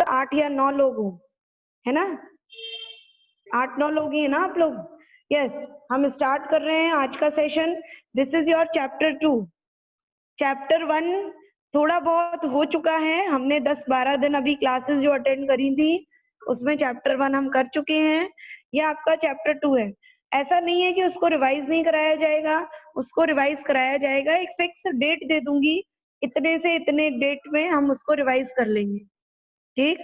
लगभग 8 या 9 लोग हो, है ना? 8-9 लोग ही है ना आप लोग? यस, हम स्टार्ट कर रहे हैं आज का session. This is your chapter 2। Chapter 1 थोड़ा बहुत हो चुका है, हमने 10-12 दिन अभी क्लासेस जो अटेंड करी थी उसमें चैप्टर 1 हम कर चुके हैं। ये आपका चैप्टर 2 है। ऐसा नहीं है कि उसको रिवाइज नहीं कराया जाएगा, उसको रिवाइज कराया जाएगा। एक फिक्स डेट दे दूंगी, इतने से इतने डेट में हम उसको रिवाइज कर लेंगे, ठीक?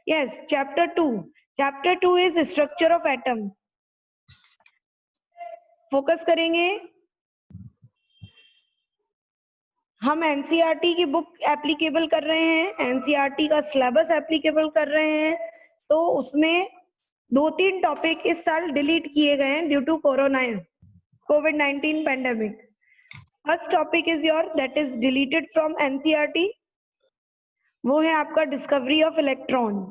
Yes, chapter 2। Chapter 2 is structure of atom. Focus करेंगे। हम एनसीईआरटी की बुक एप्लीकेबल कर रहे हैं, एनसीईआरटी का सिलेबस एप्लीकेबल कर रहे हैं, तो उसमें 2-3 टॉपिक इस साल डिलीट किए गए हैं ड्यू टू कोरोना, कोविड-19 pandemic. First topic is your that is deleted from NCERT, वो है आपका डिस्कवरी ऑफ इलेक्ट्रॉन।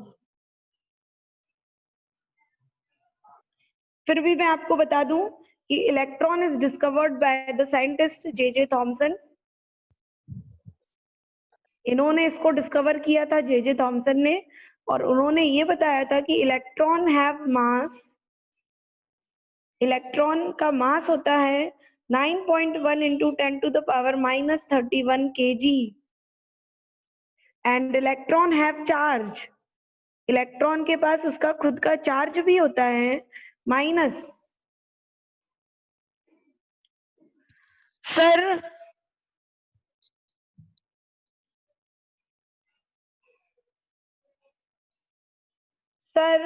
फिर भी मैं आपको बता दूं कि electron is discovered by the scientist J Thomson. इन्होंने इसको डिस्कवर किया था जे थॉमसन ने, और उन्होंने ये बताया था कि इलेक्ट्रॉन हैव मास, इलेक्ट्रॉन का मास होता है 9.1 into 10 to the power minus 31 kg, and electron have charge, electron के पास उसका खुद का चार्ज भी होता है माइनस। सर सर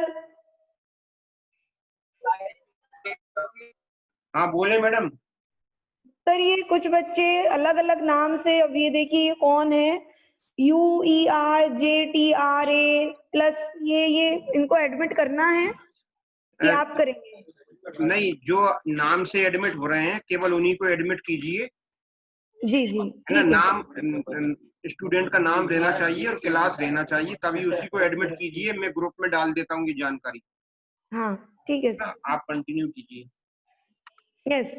हाँ बोले मैडम। सर ये कुछ बच्चे अलग अलग नाम से, अब ये देखिए ये कौन है, UERJTRA प्लस, ये इनको एडमिट करना है कि आप करेंगे? नहीं, जो नाम से एडमिट हो रहे हैं केवल उन्हीं को एडमिट कीजिए। जी जी है ना, ठीक है। नाम स्टूडेंट का नाम देना चाहिए और क्लास देना चाहिए, तभी उसी को एडमिट कीजिए। मैं ग्रुप में डाल देता हूँ ये जानकारी। हाँ ठीक है सर। आप कंटिन्यू कीजिए। Yes,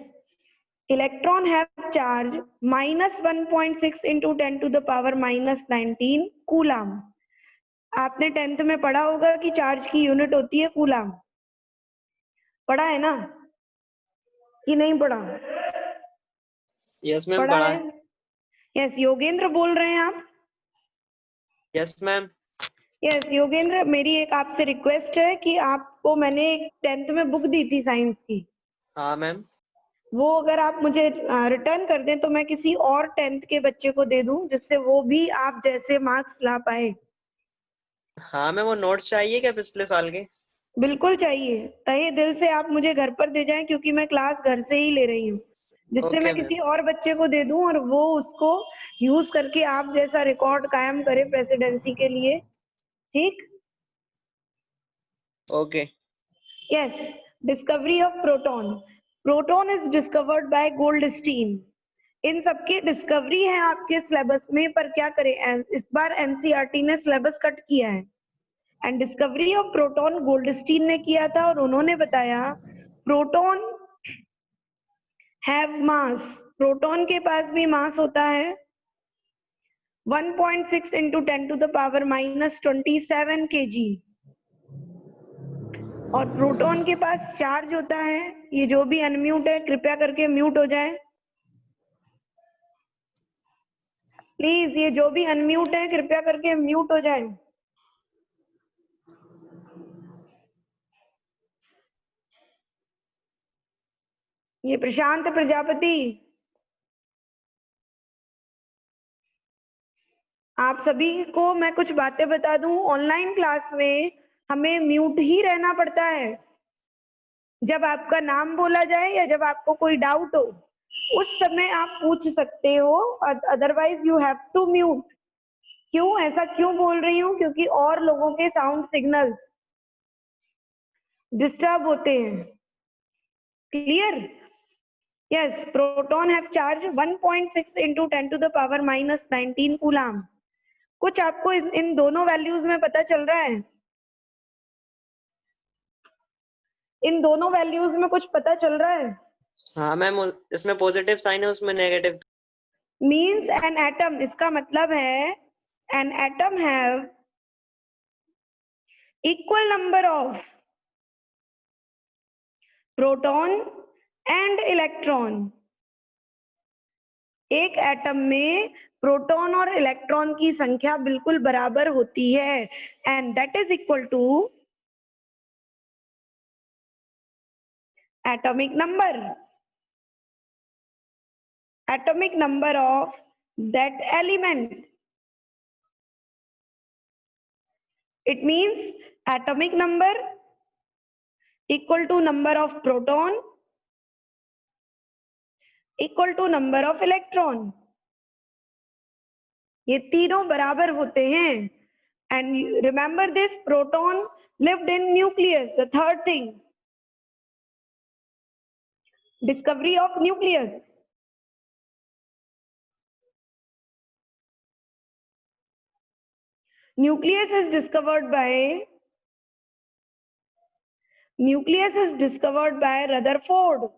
electron have charge -1.6 into 10 to the power -19 coulomb. आपने 10th में पढ़ा होगा कि चार्ज की यूनिट होती है कूलम, पढ़ा है ना कि नहीं पढ़ा? यस मैम, पढ़ा पढ़ा है। यस, योगेंद्र बोल रहे हैं आप? Yes ma'am. यस योगेंद्र, मेरी एक आपसे रिक्वेस्ट है कि आपको मैंने 10th में बुक दी थी साइंस की, हाँ मैम। वो अगर आप मुझे रिटर्न कर दें तो मैं किसी और 10th के बच्चे को दे दूं, जिससे वो भी आप जैसे मार्क्स ला पाए। हाँ मैम, वो नोट्स चाहिए क्या पिछले साल के? बिल्कुल चाहिए, तहे दिल से आप मुझे घर पर दे जाएं, क्योंकि मैं क्लास घर से ही ले रही हूँ, जिससे मैं ओके किसी मैम। और बच्चे को दे दूं और वो उसको यूज करके आप जैसा रिकॉर्ड कायम करे प्रेसिडेंसी के लिए, ठीक? Okay. Yes, discovery of proton. Proton is discovered by Goldstein. इन सबकी डिस्कवरी है आपके सिलेबस में, पर क्या करें, इस बार एनसीईआरटी ने सिलेबस कट किया है। And discovery of proton Goldstein ने किया था, और उन्होंने बताया प्रोटॉन हैव मास, प्रोटॉन के पास भी मास होता है 1.6 into 10 to the power -27 kg, और प्रोटॉन के पास चार्ज होता है, ये जो भी अनम्यूट है कृपया करके म्यूट हो जाए प्लीज, ये जो भी अनम्यूट है कृपया करके म्यूट हो जाए। ये प्रशांत प्रजापति, आप सभी को मैं कुछ बातें बता दूं, ऑनलाइन क्लास में हमें म्यूट ही रहना पड़ता है। जब आपका नाम बोला जाए या जब आपको कोई डाउट हो उस समय आप पूछ सकते हो, otherwise you have to mute. क्यों, ऐसा क्यों बोल रही हूँ? क्योंकि और लोगों के साउंड सिग्नल्स डिस्टर्ब होते हैं। Clear? Yes, proton have charge 1.6 into 10 to the power -19 coulomb. कुछ आपको इन दोनों वैल्यूज में पता चल रहा है? इन दोनों वैल्यूज में कुछ पता चल रहा है? हाँ मैम, इसमें पॉजिटिव साइन है, उसमें नेगेटिव। मीन्स एन एटम, इसका मतलब है an atom have equal number of proton and electron. एक एटम में प्रोटॉन और इलेक्ट्रॉन की संख्या बिल्कुल बराबर होती है and that is equal to atomic number of that element. It means atomic number equal to number of proton equal to number of electron. ये तीनों बराबर होते हैं and remember this, proton lived in nucleus. The third thing, discovery of nucleus. Nucleus is discovered by Rutherford.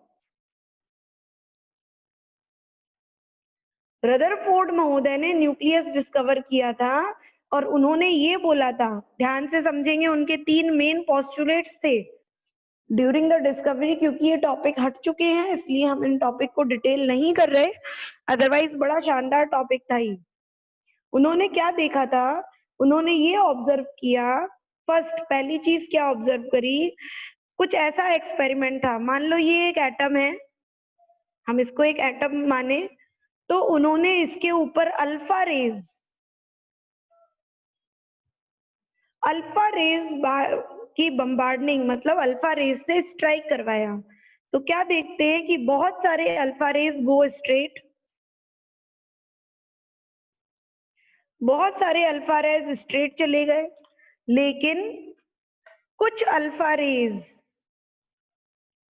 Rutherford महोदय ने nucleus discover किया था और उन्होंने ये बोला था, ध्यान से समझेंगे, उनके 3 मेन पोस्टुलेट्स थे ड्यूरिंग द डिस्कवरी. क्योंकि ये टॉपिक हट चुके हैं इसलिए हम इन टॉपिक को डिटेल नहीं कर रहे, अदरवाइज बड़ा शानदार टॉपिक था ही. उन्होंने क्या देखा था, उन्होंने ये ऑब्जर्व किया, फर्स्ट पहली चीज क्या ऑब्जर्व करी, कुछ ऐसा एक्सपेरिमेंट था. मान लो ये एक एटम है, हम इसको एक एटम माने, तो उन्होंने इसके ऊपर अल्फा रेज की बम्बार्डिंग, मतलब अल्फा रेज से स्ट्राइक करवाया. तो क्या देखते हैं कि बहुत सारे अल्फा रेज गो स्ट्रेट, बहुत सारे अल्फा रेज स्ट्रेट चले गए, लेकिन कुछ अल्फा रेज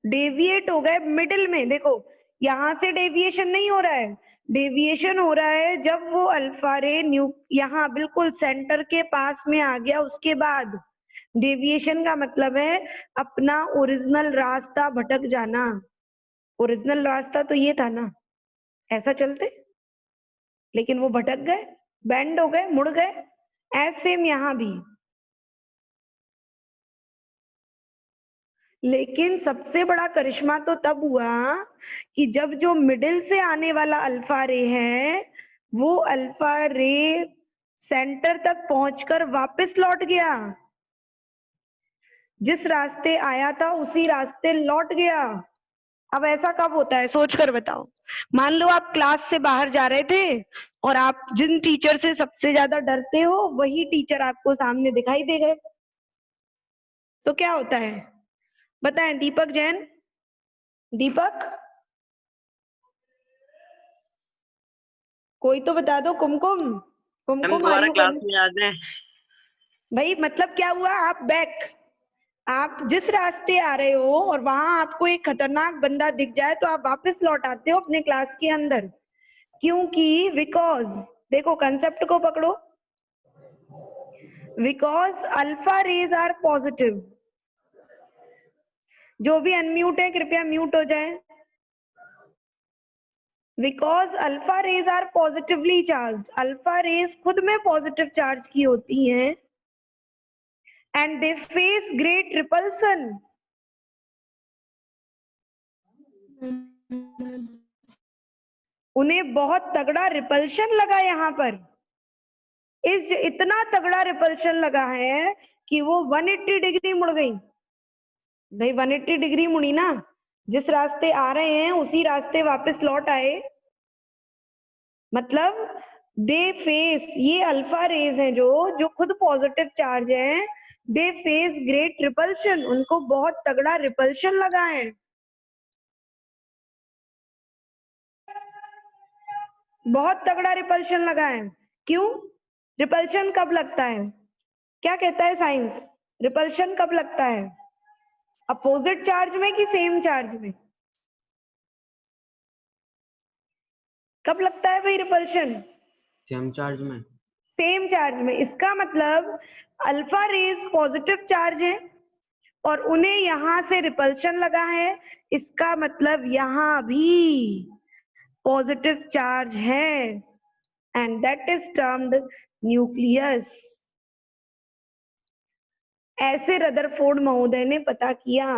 डेविएट हो गए मिडिल में. देखो यहां से डेविएशन नहीं हो रहा है, डेविएशन हो रहा है जब वो अल्फा रे यहाँ बिल्कुल सेंटर के पास में आ गया, उसके बाद डेविएशन का मतलब है अपना ओरिजिनल रास्ता भटक जाना. ओरिजिनल रास्ता तो ये था ना, ऐसा चलते, लेकिन वो भटक गए, बेंड हो गए, मुड़ गए. ऐसे सेम यहाँ भी. लेकिन सबसे बड़ा करिश्मा तो तब हुआ कि जब जो मिडिल से आने वाला अल्फा रे है, वो अल्फा रे सेंटर तक पहुंचकर वापस लौट गया. जिस रास्ते आया था उसी रास्ते लौट गया. अब ऐसा कब होता है, सोच कर बताओ. मान लो आप क्लास से बाहर जा रहे थे और आप जिन टीचर से सबसे ज्यादा डरते हो वही टीचर आपको सामने दिखाई दे गए, तो क्या होता है बताएं. दीपक जैन, दीपक कोई तो बता दो. कुमकुम, कुमकुम दोबारा क्लास में आ जाए. भाई मतलब क्या हुआ, आप बैक, आप जिस रास्ते आ रहे हो और वहां आपको एक खतरनाक बंदा दिख जाए तो आप वापस लौट आते हो अपने क्लास के अंदर. क्योंकि बिकॉज, देखो कंसेप्ट को पकड़ो, because alpha rays are positive. जो भी अनम्यूट है कृपया म्यूट हो जाए. Because alpha rays are positively charge, alpha rays खुद में पॉजिटिव चार्ज की होती हैं and they face great repulsion. उन्हें बहुत तगड़ा रिपल्शन लगा यहाँ पर. इतना तगड़ा रिपल्शन लगा है कि वो 180 डिग्री मुड़ गई. भाई 180 डिग्री मुड़ी ना, जिस रास्ते आ रहे हैं उसी रास्ते वापस लौट आए. मतलब दे फेस, ये अल्फा रेज हैं जो खुद पॉजिटिव चार्ज है, दे फेस ग्रेट रिपल्शन, उनको बहुत तगड़ा रिपल्शन लगा है. बहुत तगड़ा रिपल्शन लगा है. क्यों रिपल्शन कब लगता है, क्या कहता है साइंस, रिपल्शन कब लगता है, अपोजिट चार्ज में कि सेम चार्ज में, कब लगता है भाई रिपल्शन, सेम चार्ज में. सेम चार्ज में. इसका मतलब अल्फा रेज पॉजिटिव चार्ज है और उन्हें यहां से रिपल्शन लगा है, इसका मतलब यहां भी पॉजिटिव चार्ज है and that is termed nucleus. ऐसे रदरफोर्ड महोदय ने पता किया।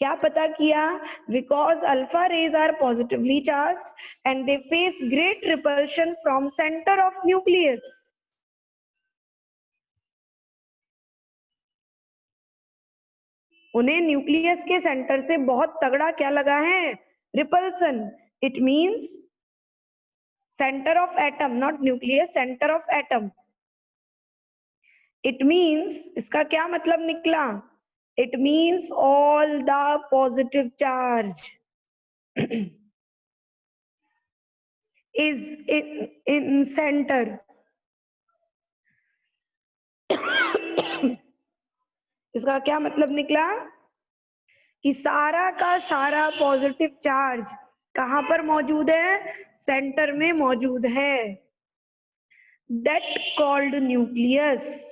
क्या पता किया? Because alpha rays are positively charged and they face great repulsion from centre of nucleus. उन्हें न्यूक्लियस के सेंटर से बहुत तगड़ा क्या लगा है? Repulsion. It means centre of atom, not nucleus, centre of atom. It means, इसका क्या मतलब निकला? It means all the positive charge is in centre. इसका क्या मतलब निकला? कि सारा का सारा पॉजिटिव चार्ज कहां पर मौजूद है? सेंटर में मौजूद है। That called nucleus.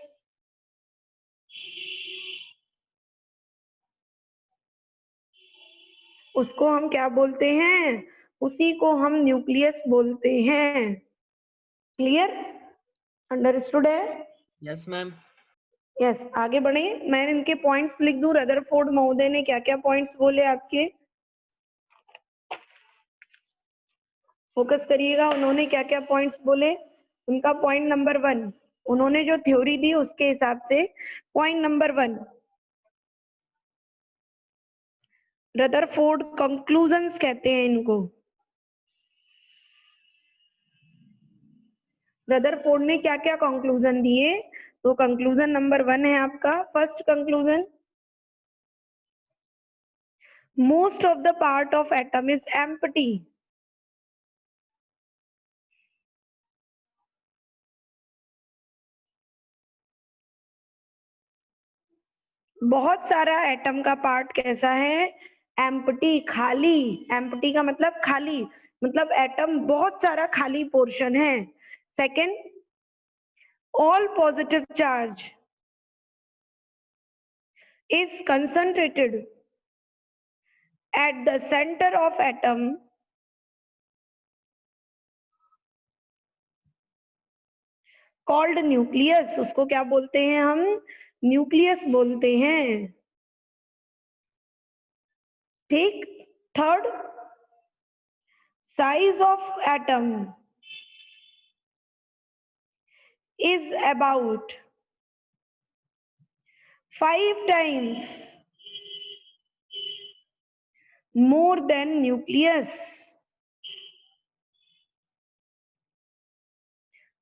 उसको हम क्या बोलते हैं? उसी को हम न्यूक्लियस बोलते हैं। क्लियर? अंडरस्टूड है? Yes ma'am. यस, आगे बढ़े। मैं इनके पॉइंट्स लिख दूं। रदरफोर्ड महोदय ने क्या क्या पॉइंट्स बोले आपके? फोकस करिएगा, उन्होंने क्या क्या पॉइंट्स बोले। उनका पॉइंट नंबर 1, उन्होंने जो थ्योरी दी उसके हिसाब से पॉइंट नंबर 1, रदरफोर्ड कंक्लूजन्स कहते हैं इनको। रदरफोर्ड ने क्या क्या कंक्लूजन दिए? तो कंक्लूजन नंबर 1 है आपका, first conclusion, most of the part of atom is empty. बहुत सारा एटम का पार्ट कैसा है? एम्प्टी, खाली। एम्प्टी का मतलब खाली, मतलब एटम बहुत सारा खाली पोर्शन है। Second, all positive charge is concentrated at the center of atom called nucleus। उसको क्या बोलते हैं हम? न्यूक्लियस बोलते हैं। ठीक। Third, size of atom is about 5 times more than nucleus।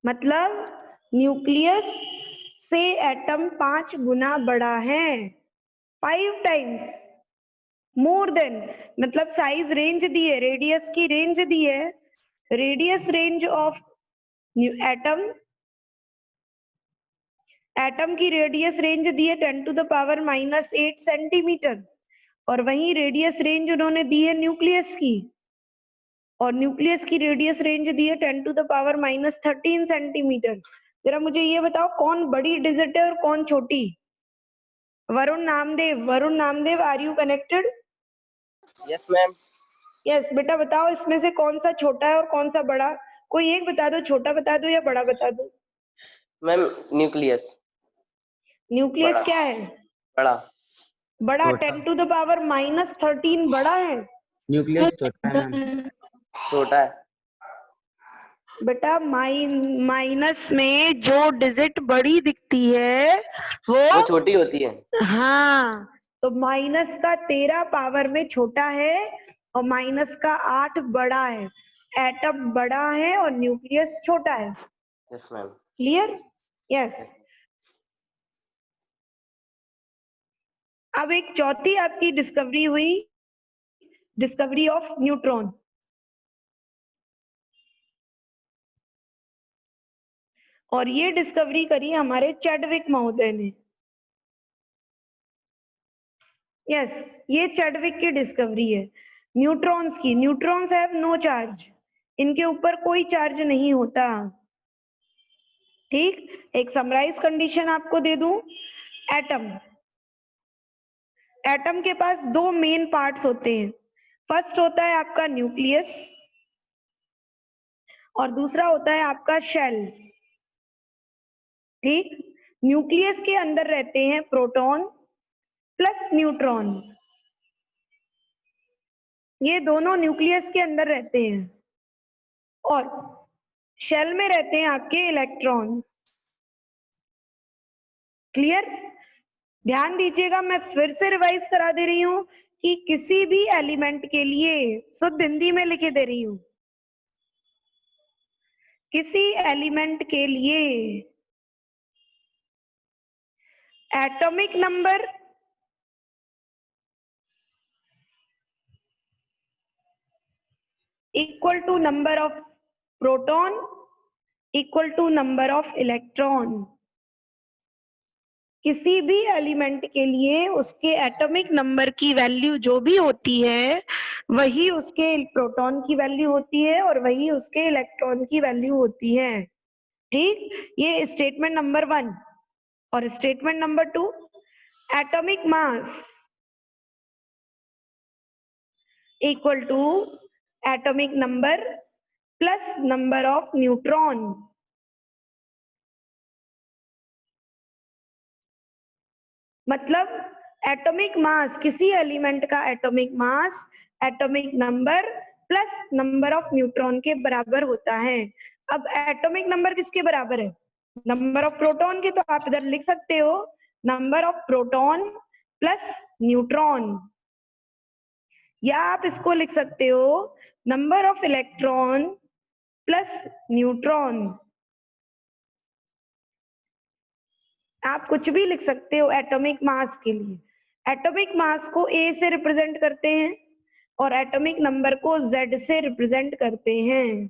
मतलब न्यूक्लियस से एटम 5 गुना बड़ा है। 5 टाइम्स मोर देन, मतलब साइज रेंज दी है, रेडियस की रेंज दी है। Radius range of atom, atom की रेडियस रेंज दी है 10 to the power -8 सेंटीमीटर, और वही रेडियस रेंज उन्होंने दी है न्यूक्लियस की, और न्यूक्लियस की रेडियस रेंज दी है 10 to the power -13 सेंटीमीटर। जरा मुझे ये बताओ, कौन बड़ी डिजिट है और कौन छोटी? Varun Namdev, Varun Namdev, are you connected? Yes ma'am. Yes बेटा, बताओ इसमें से कौन सा छोटा है और कौन सा बड़ा? कोई एक बता दो, छोटा बता दो या बड़ा बता दो। Ma'am nucleus. न्यूक्लियस बड़ा। क्या है? बड़ा। बड़ा। छोटा। 10 to the power -13 बड़ा है। न्यूक्लियस छोटा है मैम। छोटा है बेटा माइनस में जो डिजिट बड़ी दिखती है वो छोटी होती है। हाँ, तो माइनस का 13 पावर में छोटा है और माइनस का 8 बड़ा है। एटम बड़ा है और न्यूक्लियस छोटा है। Yes ma'am. क्लियर? यस। अब एक चौथी आपकी डिस्कवरी हुई, डिस्कवरी ऑफ न्यूट्रॉन। और ये डिस्कवरी करी हमारे चैडविक महोदय ने। यस, ये चैडविक की डिस्कवरी है न्यूट्रॉन्स की। न्यूट्रॉन्स हैव नो चार्ज, इनके ऊपर कोई चार्ज नहीं होता। ठीक। एक समराइज कंडीशन आपको दे दूं। एटम, एटम के पास 2 मेन पार्ट्स होते हैं। फर्स्ट होता है आपका न्यूक्लियस और दूसरा होता है आपका शेल। ठीक। न्यूक्लियस के अंदर रहते हैं प्रोटॉन प्लस न्यूट्रॉन, ये दोनों न्यूक्लियस के अंदर रहते हैं, और शेल में रहते हैं आपके इलेक्ट्रॉन्स। क्लियर? ध्यान दीजिएगा, मैं फिर से रिवाइज करा दे रही हूं कि किसी भी एलिमेंट के लिए, शुद्ध हिंदी में लिखे दे रही हूं, किसी एलिमेंट के लिए atomic number equal to number of proton equal to number of electron. किसी भी एलिमेंट के लिए उसके एटॉमिक नंबर की वैल्यू जो भी होती है वही उसके प्रोटॉन की वैल्यू होती है और वही उसके इलेक्ट्रॉन की वैल्यू होती है। ठीक, ये स्टेटमेंट नंबर 1। और statement number 2, atomic mass equal to atomic number plus number of neutron. मतलब एटॉमिक मास, किसी एलिमेंट का atomic mass atomic number plus number of neutron के बराबर होता है। अब एटॉमिक नंबर किसके बराबर है? नंबर ऑफ प्रोटॉन के, तो आप इधर लिख सकते हो number of proton plus neutron, या आप इसको लिख सकते हो number of electron plus neutron. आप कुछ भी लिख सकते हो एटॉमिक मास के लिए। एटॉमिक मास को A से रिप्रेजेंट करते हैं और एटॉमिक नंबर को Z से रिप्रेजेंट करते हैं।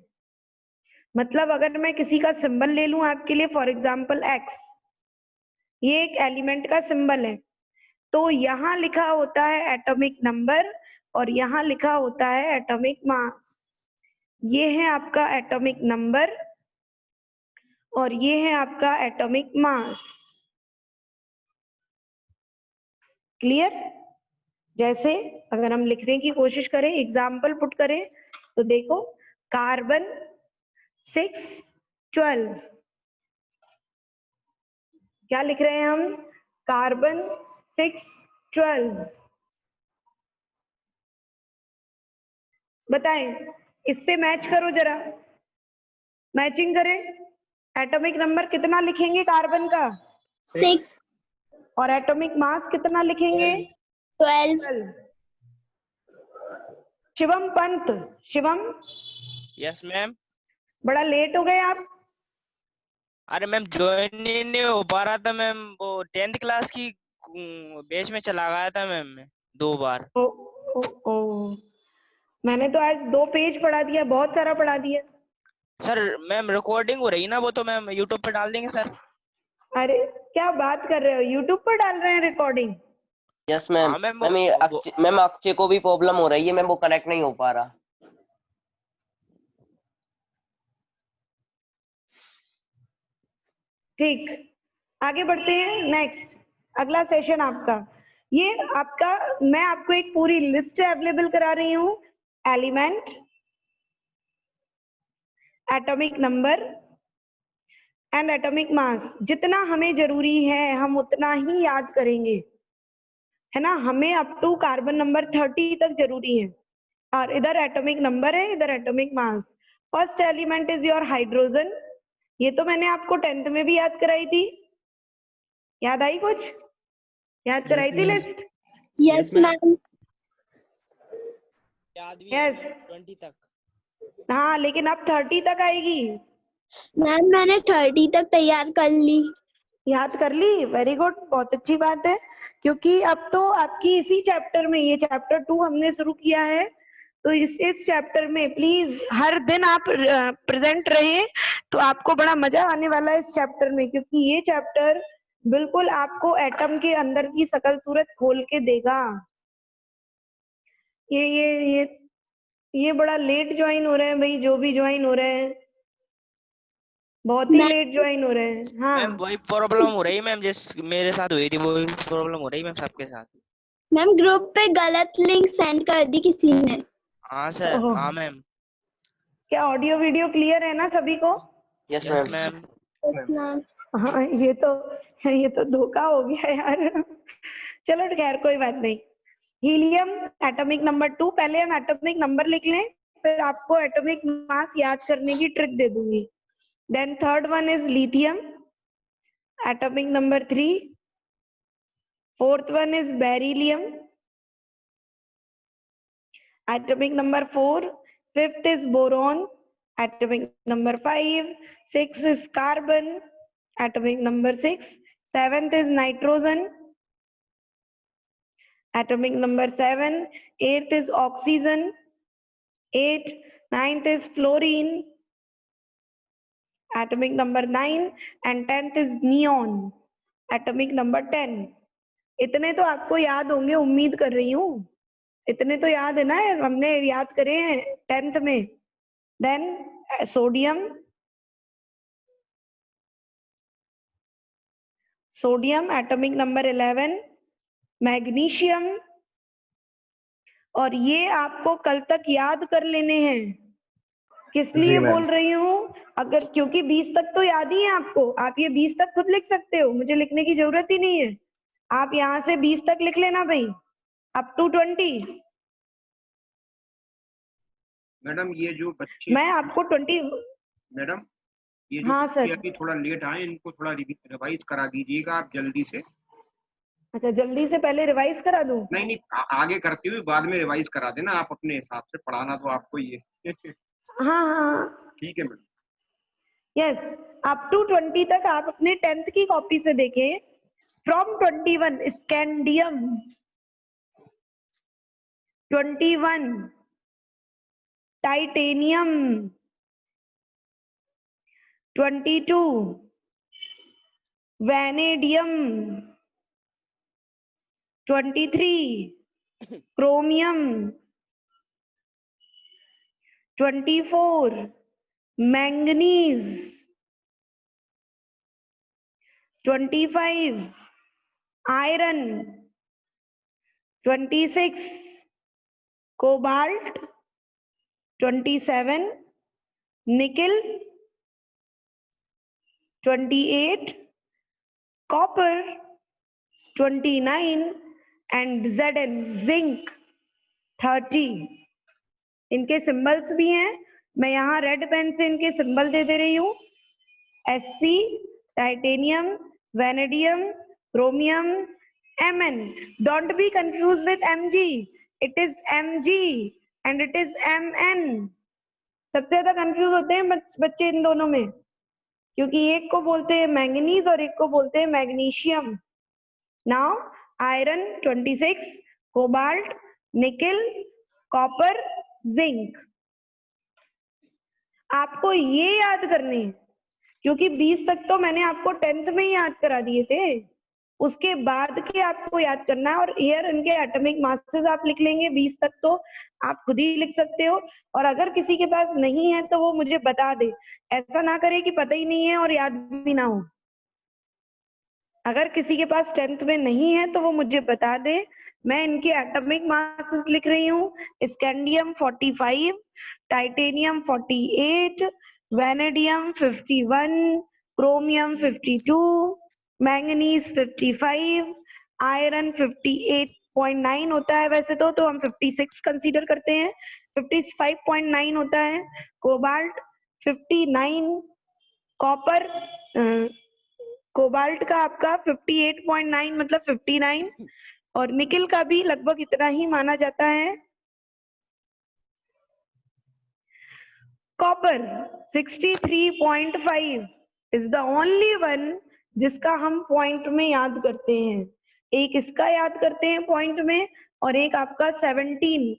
मतलब अगर मैं किसी का सिंबल ले लूं आपके लिए, फॉर एग्जांपल X, ये एक एलिमेंट का सिंबल है, तो यहाँ लिखा होता है एटॉमिक नंबर और यहाँ लिखा होता है एटॉमिक मास। ये है आपका एटॉमिक नंबर और ये है आपका एटॉमिक मास। क्लियर? जैसे अगर हम लिखने की कोशिश करें, एग्जाम्पल पुट करें, तो देखो कार्बन 612, क्या लिख रहे हैं हम? कार्बन 612। बताएं, इससे मैच करो जरा, मैचिंग करें। एटॉमिक नंबर कितना लिखेंगे कार्बन का? 6, और एटॉमिक मास कितना लिखेंगे? 12। Shivam Pant, Shivam yes ma'am. बड़ा लेट हो गए आप। अरे मैम ज्वाइन ही नहीं हो पा रहा था मैम, वो 10th क्लास की बैच में चला गया था मैम मैं 2 बार। ओ, मैंने तो आज 2 पेज पढ़ा दिया, बहुत सारा पढ़ा दिया। सर मैम रिकॉर्डिंग हो रही ना वो, तो मैम यूट्यूब पे डाल देंगे सर। अरे क्या बात कर रहे हो, यूट्यूब पर डाल रहे हैं रिकॉर्डिंग? Yes ma'am. हाँ मैम, मैम अक्षय को भी प्रॉब्लम हो रही है मैम, वो कनेक्ट नहीं हो पा रहा। ठीक, आगे बढ़ते हैं। नेक्स्ट, अगला सेशन आपका, ये आपका, मैं आपको एक पूरी लिस्ट अवेलेबल करा रही हूँ। Element, atomic number and atomic मास। जितना हमें जरूरी है हम उतना ही याद करेंगे, है ना। हमें अप टू कार्बन नंबर 30 तक जरूरी है, और इधर एटॉमिक नंबर है, इधर atomic mass. First element is your hydrogen. ये तो मैंने आपको 10th में भी याद कराई थी, याद आई? कुछ याद कराई थी लिस्ट? Yes ma'am. याद भी Yes. 20 तक। हाँ, लेकिन अब 30 तक आएगी। मैम मैंने 30 तक तैयार कर ली। याद कर ली? वेरी गुड, बहुत अच्छी बात है। क्योंकि अब तो आपकी इसी चैप्टर में, ये चैप्टर 2 हमने शुरू किया है, तो इस चैप्टर में प्लीज हर दिन आप प्रेजेंट रहे, तो आपको बड़ा मजा आने वाला है इस चैप्टर में। क्योंकि ये चैप्टर बिल्कुल आपको एटम के अंदर की शकल सूरत खोल के देगा। ये बड़ा लेट ज्वाइन हो रहे हैं भाई, जो भी ज्वाइन हो रहे हैं बहुत ही लेट ज्वाइन हो रहे हैं। हाँ मैम वही प्रॉब्लम हो रही है मैम, जिस मेरे साथ हुई थी वही प्रॉब्लम हो रही है मैम सबके साथ। मैम ग्रुप पे गलत लिंक सेंड कर दी किसी ने। हाँ सर। ओहो। हाँ मैम। क्या ऑडियो वीडियो क्लियर है ना सभी को? Yes yes ma'am. Ma'am. Yes ma'am. हाँ ये तो धोखा हो गया यार। चलो खैर कोई बात नहीं। हीलियम एटॉमिक नंबर 2, पहले हम एटॉमिक नंबर लिख लें, फिर आपको एटॉमिक मास याद करने की ट्रिक दे दूंगी। Then third one is lithium, atomic number 3। Fourth one is beryllium, atomic number 4। Fifth is boron, atomic number 5। 6 is carbon, atomic number 6. 7th is nitrogen, atomic number 7. 8th is oxygen, 8. 9th is fluorine, atomic number 9. And 10th is neon, atomic number 10. इतने तो आपको याद होंगे, उम्मीद कर रही हूँ। इतने तो याद है ना, हमने याद करे हैं 10th में। Then sodium atomic number 11। Magnesium, और ये आपको कल तक याद कर लेने हैं। किस लिए बोल रही हूँ? अगर क्योंकि 20 तक तो याद ही है आपको, आप ये 20 तक खुद लिख सकते हो, मुझे लिखने की जरूरत ही नहीं है। आप यहाँ से 20 तक लिख लेना भाई, अप टू 20। मैडम ये जो बच्चे, मैं आपको 20। मैडम ये जो हाँ बच्चे सर। अभी थोड़ा लेट आए, इनको थोड़ा रिवाइज करा दीजिएगा आप जल्दी से। अच्छा, जल्दी से पहले रिवाइज करा दूं? नहीं आगे करते हुए बाद में रिवाइज करा देना, आप अपने हिसाब से, पढ़ाना तो आपको ही है। हाँ ठीक है मैडम। यस, अप टू 20 तक आप अपने 10th की कॉपी से देखें। From 21 scandium, 21 titanium, 22 vanadium, 23 chromium, 24 manganese, 25 iron, 26 cobalt, 27 nickel, 28 copper, 29 and Zn zinc, 30। इनके सिंबल्स भी हैं, मैं यहाँ रेड पेन से इनके सिंबल दे रही हूँ। Sc titanium, vanadium, chromium, Mn। Don't be confuse with Mg, it is Mg and it is Mn। सबसे ज्यादा कंफ्यूज होते हैं बच्चे इन दोनों में, क्योंकि एक को बोलते हैं मैंगनीज और एक को बोलते हैं magnesium. Now iron 26, cobalt, nickel, copper, zinc. आपको ये याद करने हैं, क्योंकि 20 तक तो मैंने आपको 10th में ही याद करा दिए थे, उसके बाद के आपको याद करना है। और ईयर इनके एटॉमिक मासेस आप लिख लेंगे, 20 तक तो आप खुद ही लिख सकते हो। और अगर किसी के पास नहीं है तो वो मुझे बता दे, ऐसा ना करे कि पता ही नहीं है और याद भी ना हो। अगर किसी के पास 10th में नहीं है तो वो मुझे बता दे। मैं इनके एटॉमिक मासेस लिख रही हूँ। Scandium 45, titanium 48, vanadium 51, chromium 52, manganese 55, iron 58.9 होता है वैसे तो हम 56 कंसीडर करते हैं, 55.9 होता है। कोबाल्ट 59, कॉपर कोबाल्ट का आपका 58.9 मतलब 59, और निकिल का भी लगभग इतना ही माना जाता है। Copper 63.5 is the only one जिसका हम पॉइंट में याद करते हैं। एक इसका याद करते हैं पॉइंट में, और एक आपका 17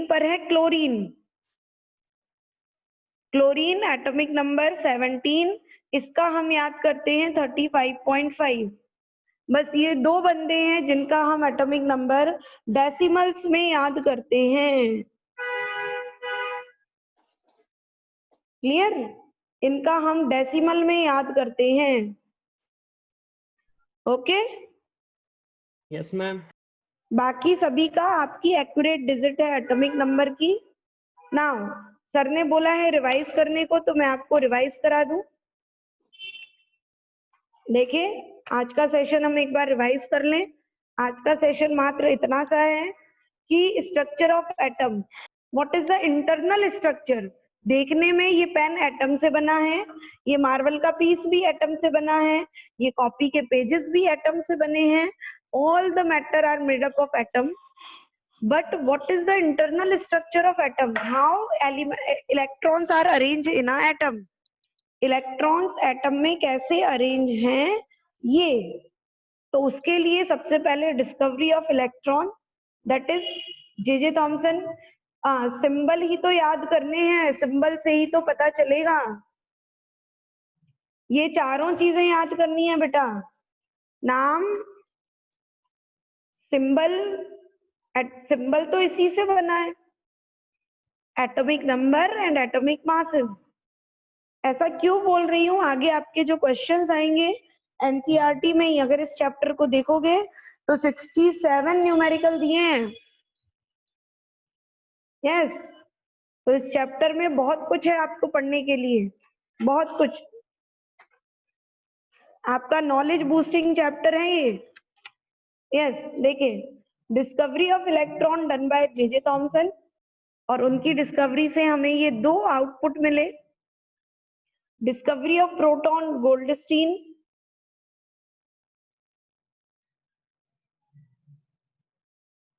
पर है क्लोरीन। क्लोरीन एटॉमिक नंबर 17, इसका हम याद करते हैं 35.5। बस ये दो बंदे हैं जिनका हम एटॉमिक नंबर डेसिमल्स में याद करते हैं। क्लियर? इनका हम डेसिमल में याद करते हैं। ओके? Yes ma'am. बाकी सभी का आपकी एक्यूरेट डिजिट है एटॉमिक नंबर की। नाउ सर ने बोला है रिवाइज करने को, तो मैं आपको रिवाइज करा दूं। देखिए आज का सेशन हम एक बार रिवाइज कर लें। आज का सेशन मात्र इतना सा है कि structure of atom, what is the internal structure. देखने में ये पेन एटम से बना है, ये मार्बल का पीस भी एटम से बना है, ये कॉपी के पेजेस भी एटम से बने हैं। All the matter are made up of atom, but what is the internal structure of atom? How electrons are arranged in a atom? Electrons atom में कैसे अरेंज हैं ये, तो उसके लिए सबसे पहले discovery of electron, that is J Thomson. Symbol ही तो याद करने हैं, सिंबल से ही तो पता चलेगा। ये चारों चीजें याद करनी है बेटा, नाम, सिंबल, सिंबल तो इसी से बना है, atomic number and atomic masses. ऐसा क्यों बोल रही हूँ, आगे आपके जो क्वेश्चंस आएंगे एनसीईआरटी में ही, अगर इस चैप्टर को देखोगे तो 67 न्यूमेरिकल दिए हैं। यस, तो इस चैप्टर में बहुत कुछ है आपको पढ़ने के लिए, बहुत कुछ। आपका नॉलेज बूस्टिंग चैप्टर है ये। यस, देखिए discovery of electron done by J Thomson, और उनकी डिस्कवरी से हमें ये दो आउटपुट मिले। डिस्कवरी ऑफ प्रोटॉन गोल्डस्टीन,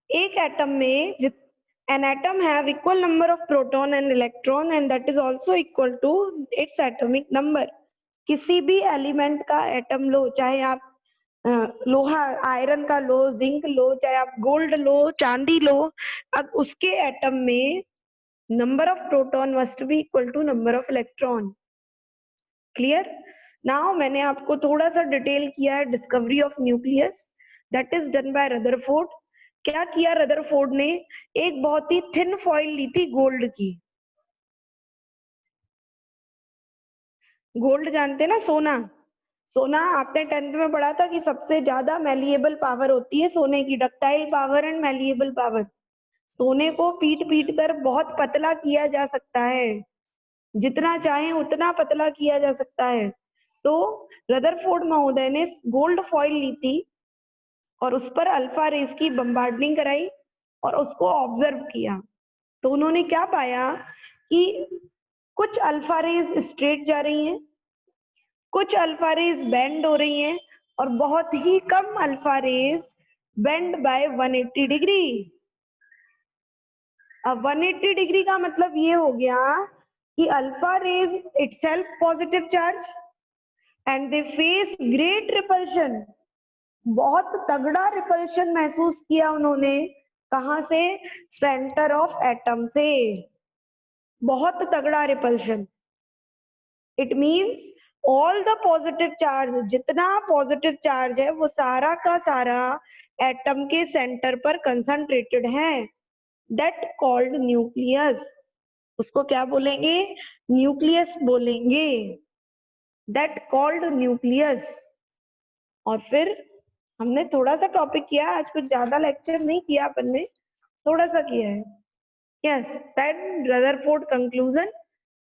एक एटम में an atom have equal number of proton and electron and that is also equal to its atomic number। किसी भी एलिमेंट का एटम लो, चाहे आप लोहा आयरन का लो, जिंक लो, चाहे आप गोल्ड लो, चांदी लो, अब उसके एटम में number of proton must be equal to number of electron. Clear? Now मैंने आपको थोड़ा सा डिटेल किया है discovery of nucleus, that is done by Rutherford. क्या किया रदरफोर्ड ने, एक बहुत ही थिन फॉइल ली थी गोल्ड की। गोल्ड जानते ना, सोना, सोना आपने 10th में पढ़ा था कि सबसे ज्यादा मैलिएबल पावर होती है सोने की, ductile power and malleable power. सोने को पीट पीट कर बहुत पतला किया जा सकता है, जितना चाहे उतना पतला किया जा सकता है। तो रदरफोर्ड महोदय ने गोल्ड फॉइल ली थी और उस पर अल्फा रेस की बम्बार्डिंग कराई और उसको ऑब्जर्व किया। तो उन्होंने क्या पाया कि कुछ अल्फा रेज स्ट्रेट जा रही हैं, कुछ अल्फा रेज बेंड हो रही हैं, और बहुत ही कम alpha rays bend by 180 degree. अब 180 डिग्री का मतलब ये हो गया कि alpha rays itself positive charge and they face great repulsion. बहुत तगड़ा रिपल्शन महसूस किया उन्होंने, कहां से? सेंटर ऑफ एटम से, बहुत तगड़ा repulsion. It means all the positive charge, जितना पॉजिटिव चार्ज है वो सारा का सारा एटम के सेंटर पर कंसंट्रेटेड है, दैट कॉल्ड न्यूक्लियस। उसको क्या बोलेंगे? न्यूक्लियस बोलेंगे, दैट कॉल्ड न्यूक्लियस। और फिर हमने थोड़ा सा टॉपिक किया, आज कुछ ज्यादा लेक्चर नहीं किया अपन ने, थोड़ा सा किया है। यस, दैट रदरफोर्ड कंक्लूजन,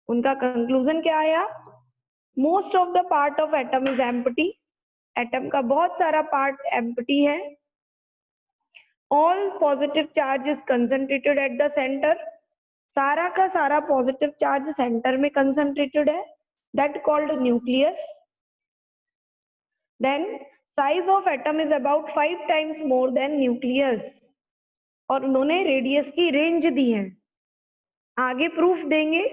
उनका कंक्लूजन क्या आया? Most of the part of atom is empty, atom का बहुत सारा पार्ट एम्प्टी है। All positive charge is concentrated at the centre, सारा का सारा पॉजिटिव चार्ज सेंटर में कंसंट्रेटेड है, that called nucleus. Then size of atom is about 5 times more than nucleus, और उन्होंने रेडियस की रेंज दी है, आगे प्रूफ देंगे।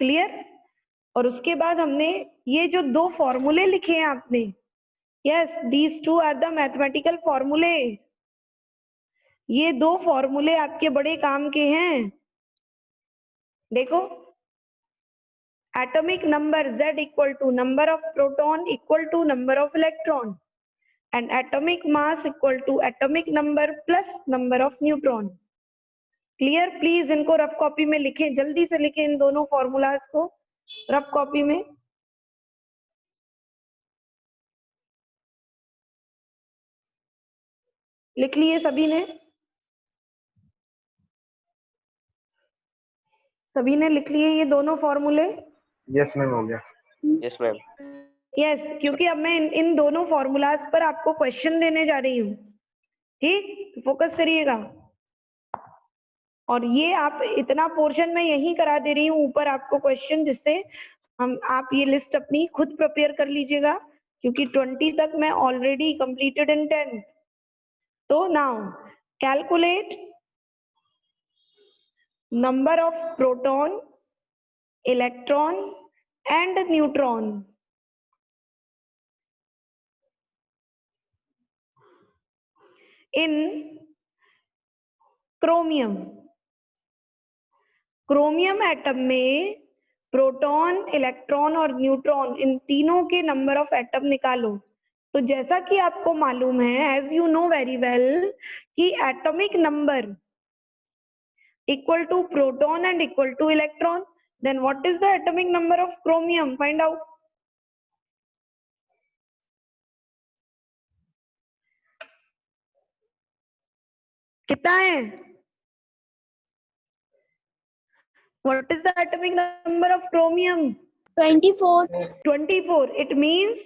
क्लियर? और उसके बाद हमने ये जो दो फॉर्मूले लिखे हैं आपने, yes these two are the mathematical फॉर्मूले, ये दो फॉर्मूले आपके बड़े काम के हैं। देखो, atomic number Z equal to number of proton equal to number of electron and atomic mass equal to atomic number plus number of neutron. Clear? Please इनको रफ कॉपी में लिखें, जल्दी से लिखें इन दोनों फॉर्मूलाज को रफ कॉपी में। लिख लिए सभी ने? सभी ने लिख लिए ये दोनों फॉर्मूले? यस मैम, हो गया। Yes ma'am. यस क्योंकि अब मैं इन दोनों फॉर्मूलाज पर आपको क्वेश्चन देने जा रही हूँ, ठीक, फोकस करिएगा। और ये आप इतना पोर्शन मैं यही करा दे रही हूँ ऊपर आपको क्वेश्चन, जिससे आप ये लिस्ट अपनी खुद प्रिपेयर कर लीजिएगा, क्योंकि 20 तक मैं ऑलरेडी कंप्लीटेड इन 10th। तो now calculate number of proton, electron and neutron in chromium. Chromium atom में प्रोटॉन, इलेक्ट्रॉन और न्यूट्रॉन इन तीनों के नंबर ऑफ एटम निकालो। तो जैसा कि आपको मालूम है, as you know very well, कि atomic number equal to proton and equal to electron, then what is the atomic number of chromium? Find out. कितना है? What is the atomic number of chromium? 24. 24. It means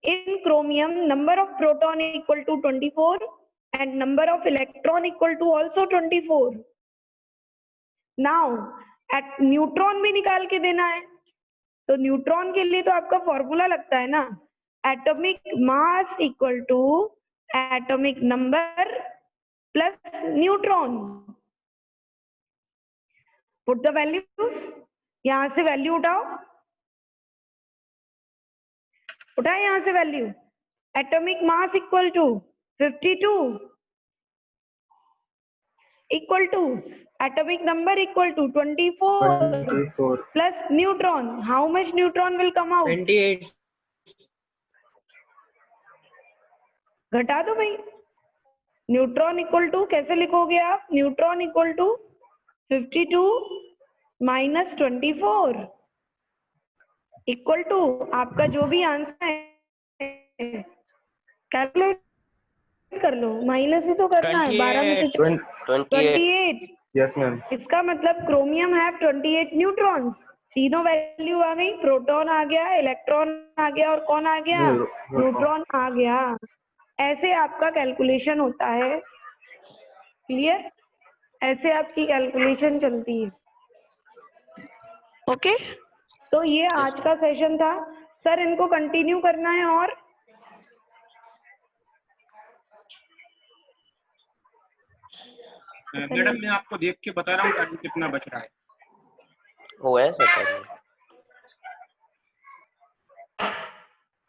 in chromium number of proton equal to 24 and number of electron equal to also 24. Now at neutron भी निकाल के देना है, तो neutron के लिए तो आपका फॉर्मूला लगता है ना, atomic mass equal to atomic number plus neutron. Put the values, यहां से वैल्यू उठाओ, उठाए यहां से value. Atomic mass equal to 52 equal to atomic number equal to 24 plus neutron. How much neutron will come out? 28. घटा दो भाई। Neutron equal to कैसे लिखोगे आप? Neutron equal to 52 minus 24 equal to आपका जो भी आंसर है कैलकुलेट कर लो, माइनस ही तो करना है। 12 में से 28। Yes ma'am. इसका मतलब क्रोमियम हैव 28 न्यूट्रॉन्स। तीनों वैल्यू आ गई, प्रोटॉन आ गया, इलेक्ट्रॉन आ गया और कौन आ गया? न्यूट्रॉन आ गया। ऐसे आपका कैलकुलेशन होता है, क्लियर? ऐसे आपकी कैलकुलेशन चलती है। ओके, तो ये आज का सेशन था सर, इनको कंटिन्यू करना है। और मैडम मैं आपको देख के बता रहा हूँ टाइम कितना बच रहा है। हो है सर?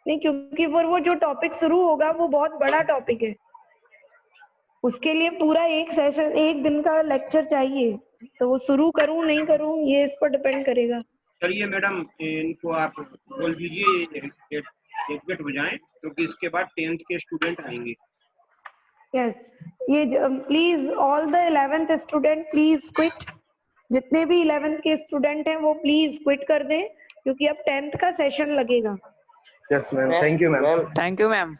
नहीं, क्योंकि वो जो टॉपिक शुरू होगा वो बहुत बड़ा टॉपिक है, उसके लिए पूरा एक सेशन, एक दिन का लेक्चर चाहिए। तो वो शुरू करूं नहीं करूं ये इस पर डिपेंड करेगा। चलिए मैडम, इनको आप बोल दीजिए एडमिट हो जाएं, क्योंकि इसके बाद 10th के स्टूडेंट आएंगे। यस, ये please all the 11th student please quit. जितने भी 11th के स्टूडेंट हैं वो प्लीज क्विट कर दें, क्योंकि अब 10th का सेशन लगेगा। Yes ma'am, thank you ma'am. Thank you ma'am.